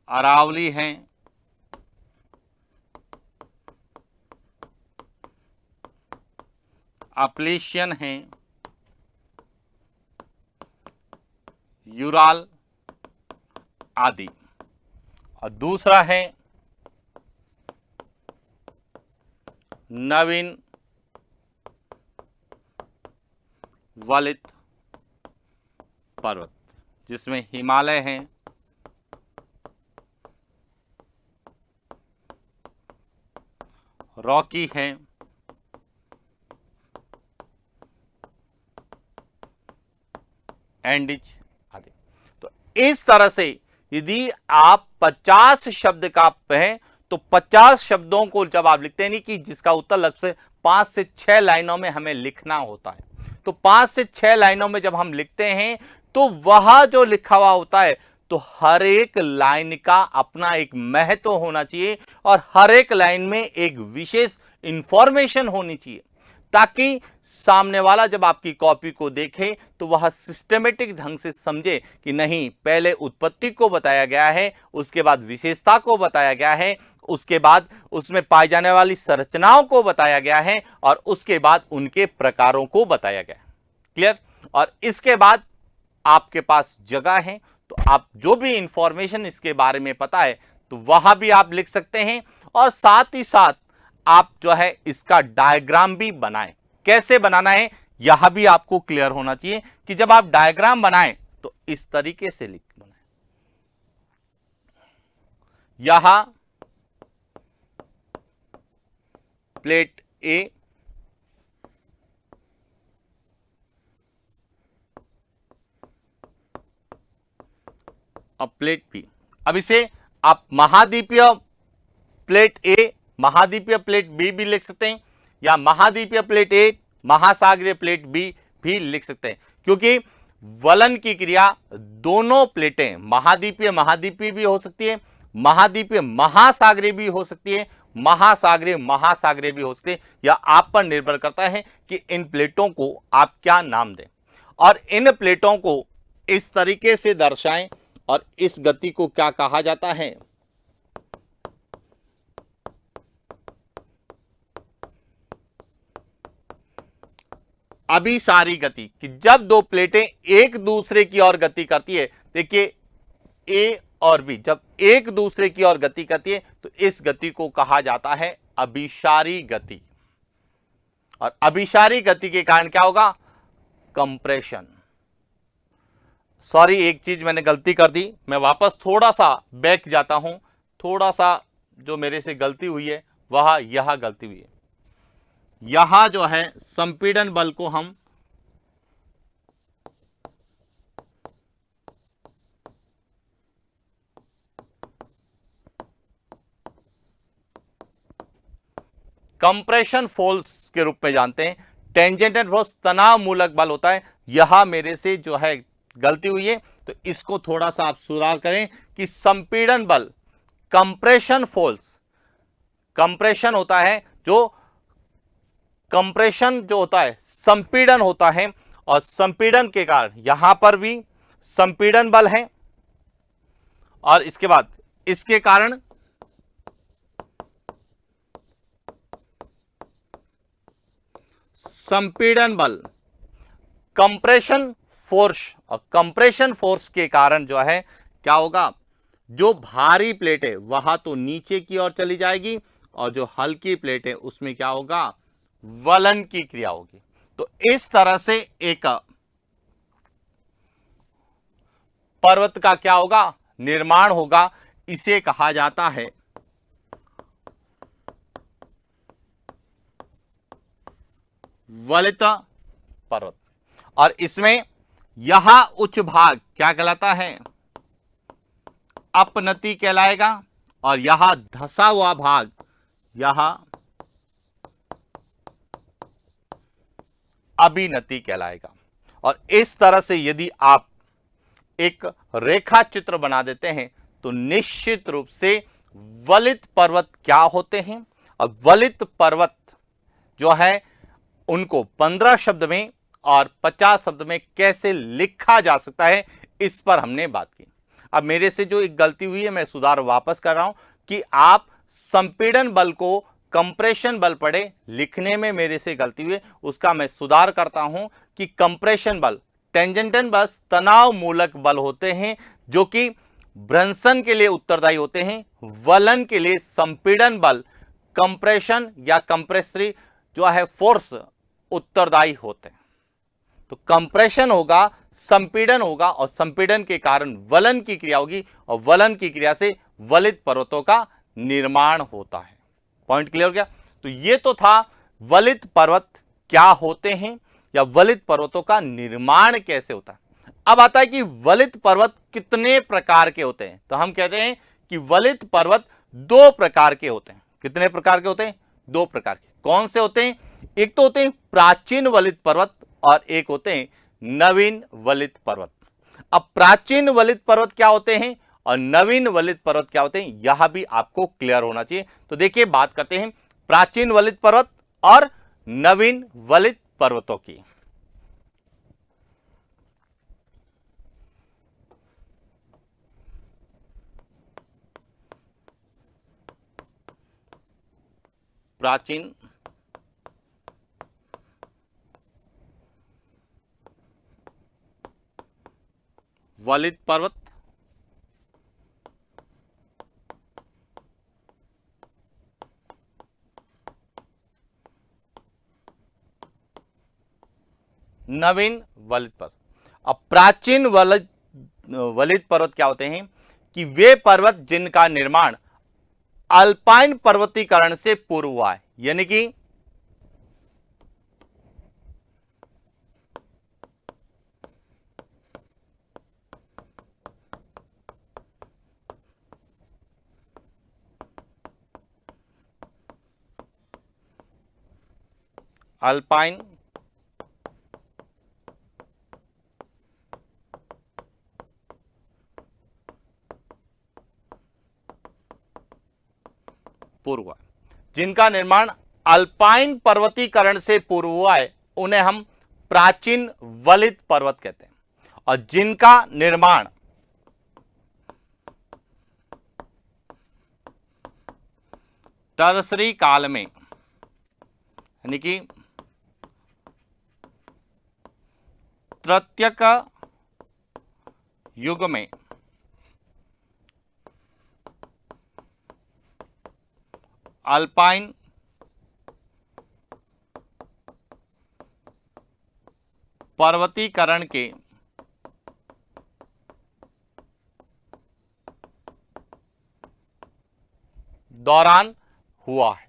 अरावली है, अपलेशियन है, यूराल आदि। और दूसरा है नवीन वलित पर्वत, जिसमें हिमालय है, रॉकी है, एंडीज आदि। तो इस तरह से यदि आप 50 शब्द का हैं तो 50 शब्दों को जब आप लिखते हैं, नहीं कि जिसका उत्तर लग से 5 से 6 लाइनों में हमें लिखना होता है, तो 5 से 6 लाइनों में जब हम लिखते हैं तो वह जो लिखा हुआ होता है, तो हर एक लाइन का अपना एक महत्व होना चाहिए और हर एक लाइन में एक विशेष इंफॉर्मेशन होनी चाहिए, ताकि सामने वाला जब आपकी कॉपी को देखे तो वह सिस्टमेटिक ढंग से समझे कि नहीं, पहले उत्पत्ति को बताया गया है, उसके बाद विशेषता को बताया गया है, उसके बाद उसमें पाई जाने वाली संरचनाओं को बताया गया है और उसके बाद उनके प्रकारों को बताया गया है। क्लियर? और इसके बाद आपके पास जगह है तो आप जो भी इंफॉर्मेशन इसके बारे में पता है तो वह भी आप लिख सकते हैं और साथ ही साथ आप जो है इसका डायग्राम भी बनाएं। कैसे बनाना है यह भी आपको क्लियर होना चाहिए कि जब आप डायग्राम बनाएं तो इस तरीके से लिख बनाएं। यहां प्लेट ए, अब प्लेट बी। अब इसे आप महाद्वीपीय प्लेट ए, महाद्वीपीय प्लेट बी भी लिख सकते हैं, या महाद्वीपीय प्लेट ए, महासागरीय प्लेट बी भी लिख सकते हैं, क्योंकि वलन की क्रिया दोनों प्लेटें महाद्वीपीय महाद्वीपीय भी हो सकती है, महाद्वीपीय महासागरीय भी हो सकती है, महासागरीय महासागरीय भी हो सकती है। यह आप पर निर्भर करता है कि इन प्लेटों को आप क्या नाम दें और इन प्लेटों को इस तरीके से दर्शाएं और इस गति को क्या कहा जाता है। अभिसारी गति, कि जब दो प्लेटें एक दूसरे की ओर गति करती है, देखिए ए और बी जब एक दूसरे की ओर गति करती है तो इस गति को कहा जाता है अभिसारी गति। और अभिसारी गति के कारण क्या होगा? कंप्रेशन। सॉरी, एक चीज मैंने गलती कर दी, मैं वापस थोड़ा सा बैक जाता हूं। थोड़ा सा जो मेरे से गलती हुई है वह यह गलती हुई है। यहां जो है संपीड़न बल को हम कंप्रेशन फोर्स के रूप में जानते हैं। टेंजेंटल फोर्स तनाव मूलक बल होता है। यह मेरे से जो है गलती हुई है, तो इसको थोड़ा सा आप सुधार करें कि संपीड़न बल, कंप्रेशन फोर्स, कंप्रेशन होता है जो कंप्रेशन जो होता है संपीड़न होता है, और संपीड़न के कारण यहां पर भी संपीड़न बल है और इसके बाद इसके कारण संपीड़न बल, कंप्रेशन फोर्स, और कंप्रेशन फोर्स के कारण जो है क्या होगा, जो भारी प्लेट है वह तो नीचे की ओर चली जाएगी और जो हल्की प्लेट है उसमें क्या होगा, वलन की क्रिया होगी। तो इस तरह से एक पर्वत का क्या होगा, निर्माण होगा। इसे कहा जाता है वलित पर्वत। और इसमें यह उच्च भाग क्या कहलाता है, अपनति कहलाएगा, और यह धसा हुआ भाग यह अभिनति कहलाएगा। और इस तरह से यदि आप एक रेखा चित्र बना देते हैं तो निश्चित रूप से वलित पर्वत क्या होते हैं, और वलित पर्वत जो है उनको 15 शब्द में और 50 शब्द में कैसे लिखा जा सकता है, इस पर हमने बात की। अब मेरे से जो एक गलती हुई है मैं सुधार वापस कर रहा हूं कि आप संपीड़न बल को कंप्रेशन बल पढ़े, लिखने में मेरे से गलती हुई, उसका मैं सुधार करता हूं कि कंप्रेशन बल टेंजेंटल बस तनाव मूलक बल होते हैं जो कि भ्रंशन के लिए उत्तरदायी होते हैं, वलन के लिए संपीड़न बल कंप्रेशन या कंप्रेसरी जो है फोर्स उत्तरदायी होते हैं। तो कंप्रेशन होगा, संपीड़न होगा और संपीड़न के कारण वलन की क्रिया होगी और वलन की क्रिया से वलित पर्वतों का निर्माण होता है। पॉइंट क्लियर हो गया? तो ये तो था वलित पर्वत क्या होते हैं या वलित पर्वतों का निर्माण कैसे होता है। अब आता है कि वलित पर्वत कितने प्रकार के होते हैं। तो हम कहते हैं कि वलित पर्वत 2 प्रकार के होते हैं। कितने प्रकार के होते हैं? 2 प्रकार के। कौन से होते हैं? एक तो होते हैं प्राचीन वलित पर्वत और एक होते हैं नवीन वलित पर्वत। अब प्राचीन वलित पर्वत क्या होते हैं और नवीन वलित पर्वत क्या होते हैं, यह भी आपको क्लियर होना चाहिए। तो देखिए बात करते हैं प्राचीन वलित पर्वत और नवीन वलित पर्वतों की। प्राचीन वलित पर्वत नवीन वलित पर्वत। अब प्राचीन वलित पर्वत क्या होते हैं कि वे पर्वत जिनका निर्माण अल्पाइन पर्वतीकरण से पूर्व हुआ है, यानी कि अल्पाइन पूर्व, जिनका निर्माण अल्पाइन पर्वतीकरण से पूर्व हुआ है, उन्हें हम प्राचीन वलित पर्वत कहते हैं। और जिनका निर्माण टर्सरी काल में, यानी कि तृतीयक युग में अल्पाइन पर्वतीकरण के दौरान हुआ है।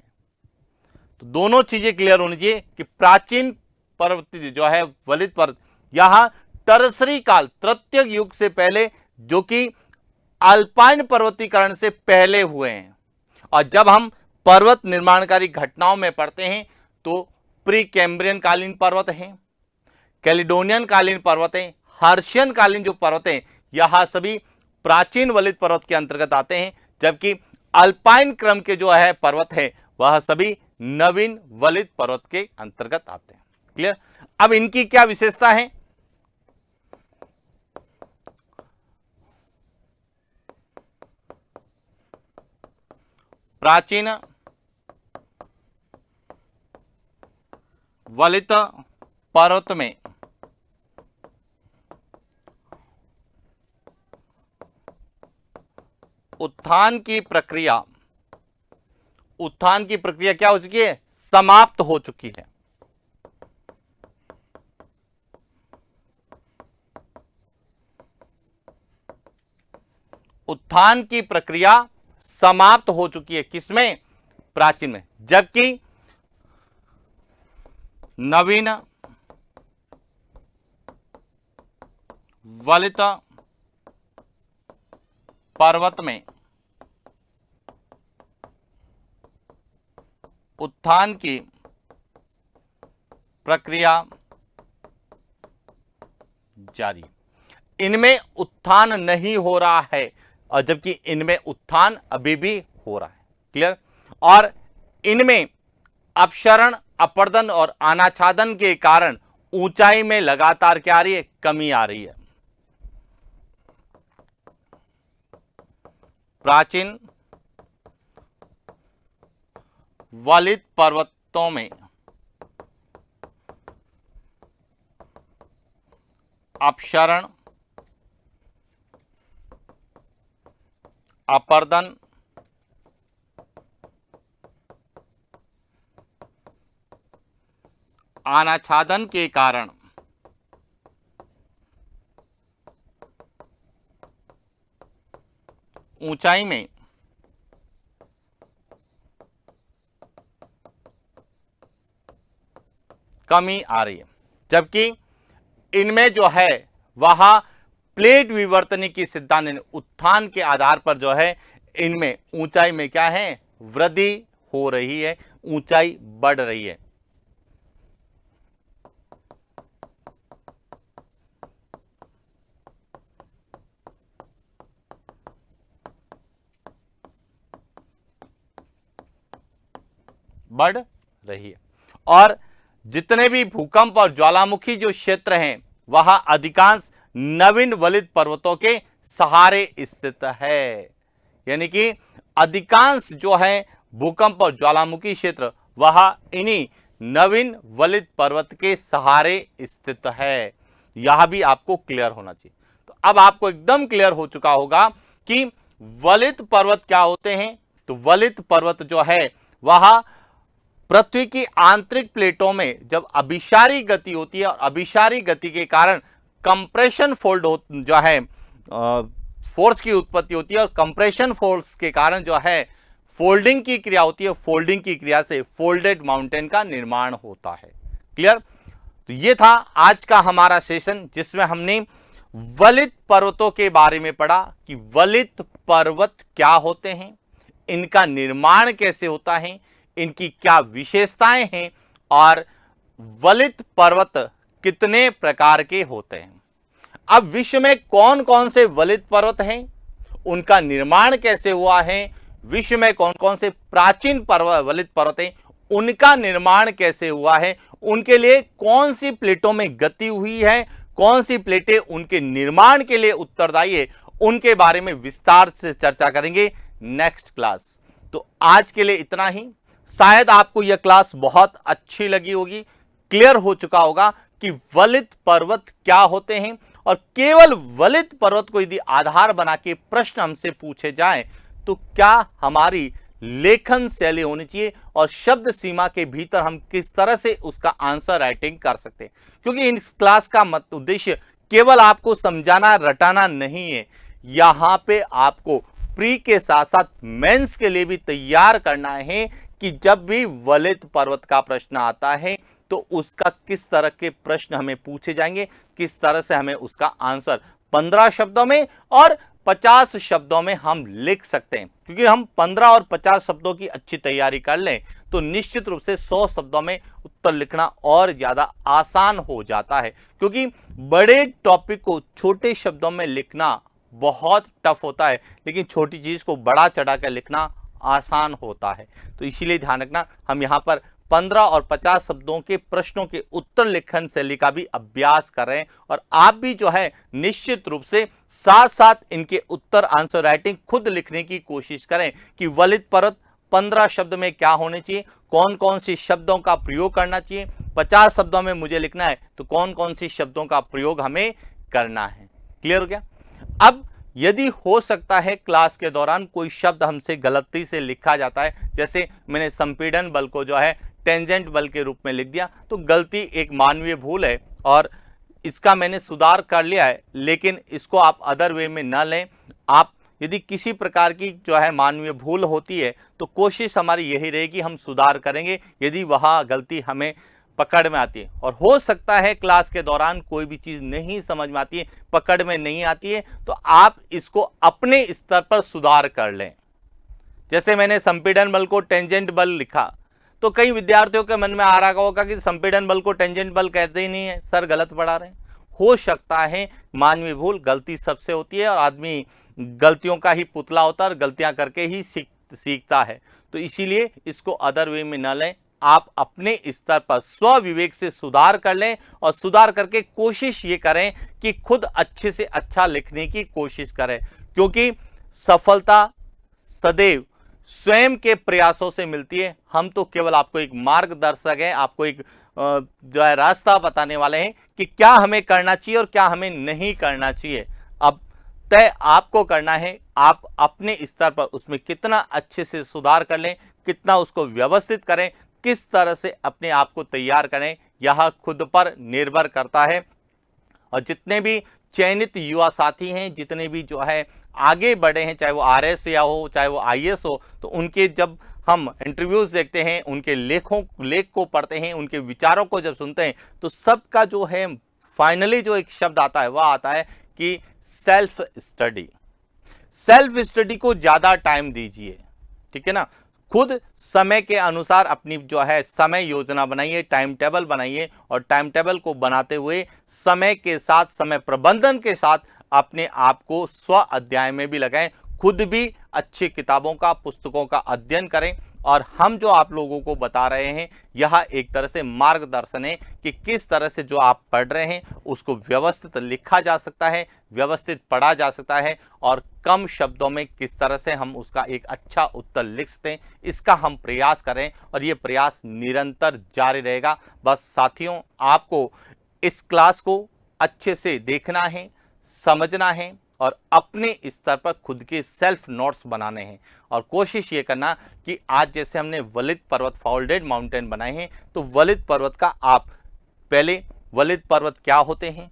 तो दोनों चीजें क्लियर होनी चाहिए कि प्राचीन पर्वत जो है वलित पर्वत, यहां टर्सरी काल तृतीयक युग से पहले, जो कि अल्पाइन पर्वतीकरण से पहले हुए हैं। और जब हम पर्वत निर्माणकारी घटनाओं में पढ़ते हैं तो प्री कैम्ब्रियन कालीन पर्वत हैं, कैलिडोनियन कालीन पर्वत हैं, हर्शियन कालीन जो पर्वत हैं, यह सभी प्राचीन वलित पर्वत के अंतर्गत आते हैं, जबकि अल्पाइन क्रम के जो है पर्वत है वह सभी नवीन वलित पर्वत के अंतर्गत आते हैं। क्लियर? अब इनकी क्या विशेषता है? प्राचीन वलित पर्वत में उत्थान की प्रक्रिया क्या हो चुकी है? समाप्त हो चुकी है। उत्थान की प्रक्रिया समाप्त हो चुकी है किसमें? प्राचीन में। जबकि नवीन वलित पर्वत में उत्थान की प्रक्रिया जारी, इनमें उत्थान नहीं हो रहा है और जबकि इनमें उत्थान अभी भी हो रहा है। क्लियर? और इनमें अपक्षरण, अपरदन और अनाच्छादन के कारण ऊंचाई में लगातार क्या आ रही है, कमी आ रही है। प्राचीन वलित पर्वतों में अपक्षरण, अपर्दन, अनाच्छादन के कारण ऊंचाई में कमी आ रही है, जबकि इनमें जो है वह प्लेट विवर्तनिकी सिद्धांत उत्थान के आधार पर जो है इनमें ऊंचाई में क्या है, वृद्धि हो रही है, ऊंचाई बढ़ रही है। बढ़ रही है। और जितने भी भूकंप और ज्वालामुखी जो क्षेत्र हैं वह अधिकांश नवीन वलित पर्वतों के सहारे स्थित है। यानी कि अधिकांश जो है भूकंप और ज्वालामुखी क्षेत्र वह इन्हीं नवीन वलित पर्वत के सहारे स्थित है। यह भी आपको क्लियर होना चाहिए। तो अब आपको एकदम क्लियर हो चुका होगा कि वलित पर्वत क्या होते हैं। तो वलित पर्वत जो है वह पृथ्वी की आंतरिक प्लेटों में जब अभिसारी गति होती है और अभिसारी गति के कारण कंप्रेशन फोल्ड जो है फोर्स की उत्पत्ति होती है और कंप्रेशन फोर्स के कारण जो है फोल्डिंग की क्रिया होती है। फोल्डिंग की क्रिया से फोल्डेड माउंटेन का निर्माण होता है। क्लियर। तो ये था आज का हमारा सेशन जिसमें हमने वलित पर्वतों के बारे में पढ़ा कि वलित पर्वत क्या होते हैं, इनका निर्माण कैसे होता है, इनकी क्या विशेषताएं हैं और वलित पर्वत कितने प्रकार के होते हैं। अब विश्व में कौन कौन से वलित पर्वत हैं, उनका निर्माण कैसे हुआ है, विश्व में कौन कौन से प्राचीन वलित पर्वत हैं, उनका निर्माण कैसे हुआ है, उनके लिए कौन सी प्लेटों में गति हुई है, कौन सी प्लेटें उनके निर्माण के लिए उत्तरदायी है, उनके बारे में विस्तार से चर्चा करेंगे नेक्स्ट क्लास। तो आज के लिए इतना ही। शायद आपको यह क्लास बहुत अच्छी लगी होगी, क्लियर हो चुका होगा कि वलित पर्वत क्या होते हैं और केवल वलित पर्वत को यदि आधार बना के प्रश्न हमसे पूछे जाएं तो क्या हमारी लेखन शैली होनी चाहिए और शब्द सीमा के भीतर हम किस तरह से उसका आंसर राइटिंग कर सकते हैं। क्योंकि इस क्लास का उद्देश्य केवल आपको समझाना रटाना नहीं है, यहां पे आपको प्री के साथ साथ मेंस के लिए भी तैयार करना है कि जब भी वलित पर्वत का प्रश्न आता है तो उसका किस तरह के प्रश्न हमें पूछे जाएंगे, किस तरह से हमें उसका आंसर 15 शब्दों में और 50 शब्दों में हम लिख सकते हैं। क्योंकि हम 15 और 50 शब्दों की अच्छी तैयारी कर लें तो निश्चित रूप से 100 शब्दों में उत्तर लिखना और ज्यादा आसान हो जाता है। क्योंकि बड़े टॉपिक को छोटे शब्दों में लिखना बहुत टफ होता है, लेकिन छोटी चीज को बड़ा चढ़ा कर लिखना आसान होता है। तो इसीलिए ध्यान रखना, हम यहाँ पर 15 और 50 शब्दों के प्रश्नों के उत्तर लिखन शैली का भी अभ्यास कर रहे हैं और आप भी जो है निश्चित रूप से साथ साथ इनके उत्तर आंसर राइटिंग खुद लिखने की कोशिश करें कि वलित पर्वत 15 शब्द में क्या होने चाहिए, कौन कौन सी शब्दों का प्रयोग करना चाहिए, 50 शब्दों में मुझे लिखना है तो कौन कौन सी शब्दों का प्रयोग हमें करना है। क्लियर हो गया। अब यदि हो सकता है क्लास के दौरान कोई शब्द हमसे गलती से लिखा जाता है, जैसे मैंने संपीड़न बल को जो है टेंजेंट बल के रूप में लिख दिया, तो गलती एक मानवीय भूल है और इसका मैंने सुधार कर लिया है, लेकिन इसको आप अदर वे में न लें। आप यदि किसी प्रकार की जो है मानवीय भूल होती है तो कोशिश हमारी यही रहेगी, हम सुधार करेंगे यदि वह गलती हमें पकड़ में आती है। और हो सकता है क्लास के दौरान कोई भी चीज नहीं समझ में आती है, पकड़ में नहीं आती है, तो आप इसको अपने स्तर पर सुधार कर लें। जैसे मैंने संपीड़न बल को टेंजेंट बल लिखा तो कई विद्यार्थियों के मन में आ रहा होगा कि संपीड़न बल को टेंजेंट बल कहते ही नहीं है, सर गलत पढ़ा रहे हैं। हो सकता है मानवीय भूल, गलती सबसे होती है और आदमी गलतियों का ही पुतला होता है और गलतियां करके ही सीखता है। तो इसीलिए इसको अदर वे में न लें, आप अपने स्तर पर स्व विवेक से सुधार कर लें और सुधार करके कोशिश ये करें कि खुद अच्छे से अच्छा लिखने की कोशिश करें, क्योंकि सफलता सदैव स्वयं के प्रयासों से मिलती है। हम तो केवल आपको एक मार्गदर्शक हैं, आपको एक जो है रास्ता बताने वाले हैं कि क्या हमें करना चाहिए और क्या हमें नहीं करना चाहिए। अब तय आपको करना है, आप अपने स्तर पर उसमें कितना अच्छे से सुधार कर लें, कितना उसको व्यवस्थित करें, किस तरह से अपने आप को तैयार करें, यह खुद पर निर्भर करता है। और जितने भी चयनित युवा साथी हैं, जितने भी जो है आगे बढ़े हैं, चाहे वो आरएस या हो चाहे वो आईएएस हो, तो उनके जब हम इंटरव्यूज देखते हैं, उनके लेख को पढ़ते हैं, उनके विचारों को जब सुनते हैं, तो सबका जो है फाइनली जो एक शब्द आता है वह आता है कि सेल्फ स्टडी। सेल्फ स्टडी को ज्यादा टाइम दीजिए, ठीक है ना। खुद समय के अनुसार अपनी जो है समय योजना बनाइए, टाइम टेबल बनाइए, और टाइम टेबल को बनाते हुए समय के साथ, समय प्रबंधन के साथ अपने आप को स्व अध्ययन में भी लगाएं। खुद भी अच्छी किताबों का, पुस्तकों का अध्ययन करें। और हम जो आप लोगों को बता रहे हैं यह एक तरह से मार्गदर्शन है कि किस तरह से जो आप पढ़ रहे हैं उसको व्यवस्थित लिखा जा सकता है, व्यवस्थित पढ़ा जा सकता है, और कम शब्दों में किस तरह से हम उसका एक अच्छा उत्तर लिख सकते हैं, इसका हम प्रयास करें। और ये प्रयास निरंतर जारी रहेगा। बस साथियों, आपको इस क्लास को अच्छे से देखना है, समझना है और अपने स्तर पर खुद के सेल्फ नोट्स बनाने हैं। और कोशिश ये करना कि आज जैसे हमने वलित पर्वत, फोल्डेड माउंटेन बनाए हैं, तो वलित पर्वत का आप पहले वलित पर्वत क्या होते हैं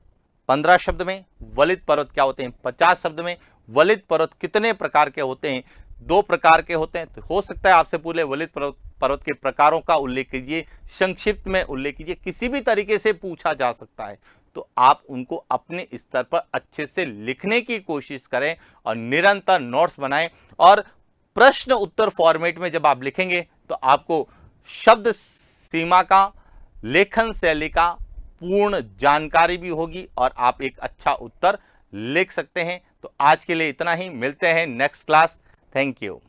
15 शब्द में, वलित पर्वत क्या होते हैं 50 शब्द में, वलित पर्वत कितने प्रकार के होते हैं 2 प्रकार के होते हैं। तो हो सकता है आपसे पूरे वलित पर्वत के प्रकारों का उल्लेख कीजिए, संक्षिप्त में उल्लेख कीजिए, किसी भी तरीके से पूछा जा सकता है। तो आप उनको अपने स्तर पर अच्छे से लिखने की कोशिश करें और निरंतर नोट्स बनाएं। और प्रश्न उत्तर फॉर्मेट में जब आप लिखेंगे तो आपको शब्द सीमा का, लेखन शैली का पूर्ण जानकारी भी होगी और आप एक अच्छा उत्तर लिख सकते हैं। तो आज के लिए इतना ही, मिलते हैं नेक्स्ट क्लास। Thank you.